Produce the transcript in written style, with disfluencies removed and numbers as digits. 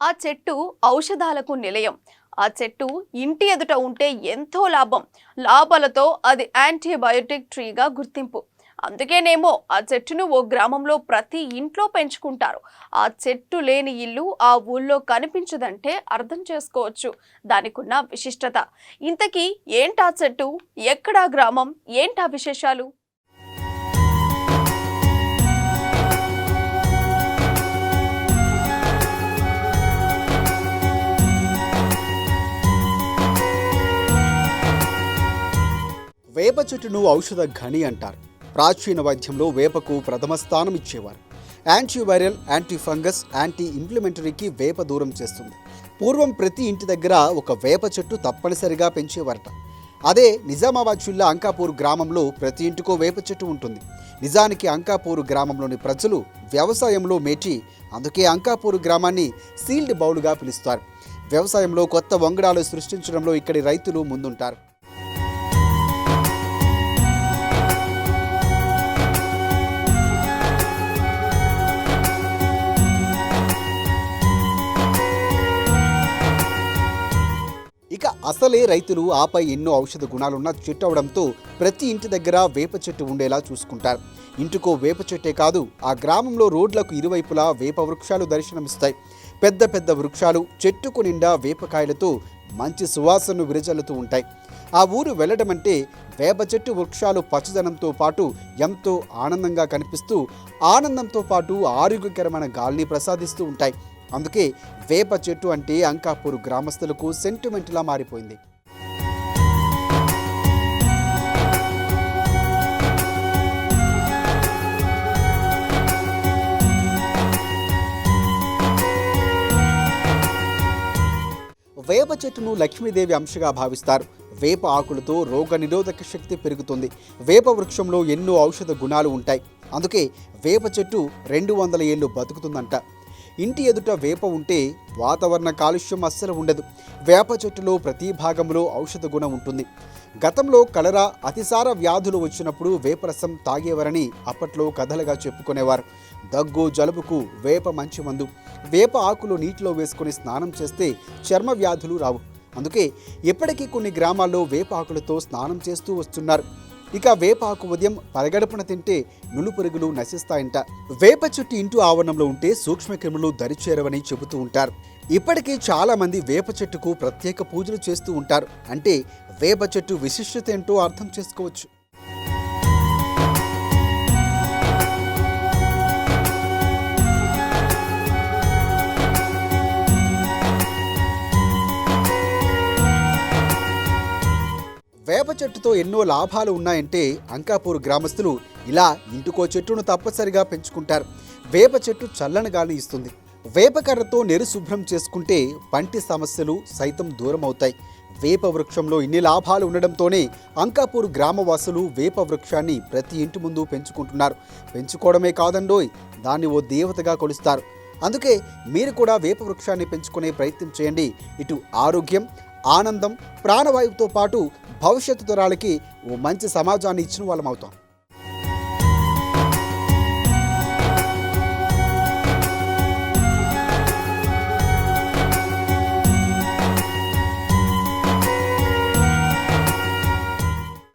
ఆ చెట్టు ఔషధాలకు నిలయం. ఆ చెట్టు ఇంటి ఎదుట ఉంటే ఎంతో లాభం. లాభాలతో అది యాంటీబయోటిక్ ట్రీగా గుర్తింపు. అందుకేనేమో ఆ చెట్టును ఓ గ్రామంలో ప్రతి ఇంట్లో పెంచుకుంటారు. ఆ చెట్టు లేని ఇల్లు ఆ ఊళ్ళో కనిపించదంటే అర్థం చేసుకోవచ్చు దానికున్న విశిష్టత. ఇంతకీ ఏంటా చెట్టు, ఎక్కడా గ్రామం, ఏంటా విశేషాలు? వేప చెట్టును ఔషధ ఘని అంటారు. ప్రాచీన వైద్యంలో వేపకు ప్రథమ స్థానం ఇచ్చేవారు. యాంటీవైరల్, యాంటీ ఫంగస్, యాంటీ ఇంప్లిమెంటరీకి వేప దూరం చేస్తుంది. పూర్వం ప్రతి ఇంటి దగ్గర ఒక వేప చెట్టు తప్పనిసరిగా పెంచేవారట. అదే నిజామాబాద్ జిల్లా అంకాపూర్ గ్రామంలో ప్రతి ఇంటికో వేప చెట్టు ఉంటుంది. నిజానికి అంకాపూర్ గ్రామంలోని ప్రజలు వ్యవసాయంలో మేటి, అందుకే అంకాపూర్ గ్రామాన్ని సీల్డ్ బౌల్గా పిలుస్తారు. వ్యవసాయంలో కొత్త వంగడాలు సృష్టించడంలో ఇక్కడి రైతులు ముందుంటారు. ఇక అసలే రైతులు ఆపై ఎన్నో ఔషధ గుణాలున్న చెట్టు అవడంతో ప్రతి ఇంటి దగ్గర వేప చెట్టు ఉండేలా చూసుకుంటారు. ఇంటికో వేప చెట్టే కాదు, ఆ గ్రామంలో రోడ్లకు ఇరువైపులా వేప వృక్షాలు దర్శనమిస్తాయి. పెద్ద పెద్ద వృక్షాలు, చెట్టుకు నిండా వేపకాయలతో మంచి సువాసనను విరజల్లుతూ ఉంటాయి. ఆ ఊరు వెళ్ళడమంటే వేప చెట్టు వృక్షాలు పచ్చదనంతో పాటు ఎంతో ఆనందంగా కనిపిస్తూ, ఆనందంతో పాటు ఆరోగ్యకరమైన గాలిని ప్రసాదిస్తూ ఉంటాయి. అందుకే వేప చెట్టు అంటే అంకాపూర్ గ్రామస్తులకు సెంటిమెంట్లా మారిపోయింది. వేప చెట్టును లక్ష్మీదేవి అంశగా భావిస్తారు. వేప ఆకులతో రోగ నిరోధక శక్తి పెరుగుతుంది. వేప వృక్షంలో ఎన్నో ఔషధ గుణాలు ఉంటాయి. అందుకే వేప చెట్టు 200 ఏళ్ళు బతుకుతుందంట. ఇంటి ఎదుట వేప ఉంటే వాతావరణ కాలుష్యం అస్సలు ఉండదు. వేప చెట్టులో ప్రతి భాగంలో ఔషధ గుణం ఉంటుంది. గతంలో కలరా, అతిసార వ్యాధులు వచ్చినప్పుడు వేపరసం తాగేవారని అప్పట్లో కథలుగా చెప్పుకునేవారు. దగ్గు, జలుబుకు వేప మంచి మందు. వేప ఆకులు నీటిలో వేసుకొని స్నానం చేస్తే చర్మ వ్యాధులు రావు. అందుకే ఇప్పటికీ కొన్ని గ్రామాల్లో వేప ఆకులతో స్నానం చేస్తూ వస్తున్నారు. ఇక వేప ఆకు ఉదయం పరగడుపున తింటే నులుపురుగులు నశిస్తాయంట. వేప చెట్టు ఇంటి ఆవరణంలో ఉంటే సూక్ష్మక్రిములు దరిచేరవని చెబుతూ ఉంటారు. ఇప్పటికీ చాలా మంది వేప చెట్టుకు ప్రత్యేక పూజలు చేస్తూ ఉంటారు. అంటే వేప చెట్టు విశిష్టత ఏంటో అర్థం చేసుకోవచ్చు. వేప చెట్టుతో ఎన్నో లాభాలు ఉన్నాయంటే అంకాపూర్ గ్రామస్తులు ఇలా ఇంటికో చెట్టును తప్పనిసరిగా పెంచుకుంటారు. వేప చెట్టు చల్లని గాలి ఇస్తుంది. వేపకర్రతో నెరు శుభ్రం చేసుకుంటే పంటి సమస్యలు సైతం దూరం అవుతాయి. వేప వృక్షంలో ఇన్ని లాభాలు ఉండడంతోనే అంకాపూర్ గ్రామవాసులు వేప వృక్షాన్ని ప్రతి ఇంటి ముందు పెంచుకుంటున్నారు. పెంచుకోవడమే కాదండోయ్, దాన్ని ఓ దేవతగా కొలుస్తారు. అందుకే మీరు కూడా వేప వృక్షాన్ని పెంచుకునే ప్రయత్నం చేయండి. ఇటు ఆరోగ్యం, ఆనందం, ప్రాణవాయువుతో పాటు భవిష్యత్తు తరాలకి ఓ మంచి సమాజాన్ని ఇచ్చిన వాళ్ళం అవుతాం.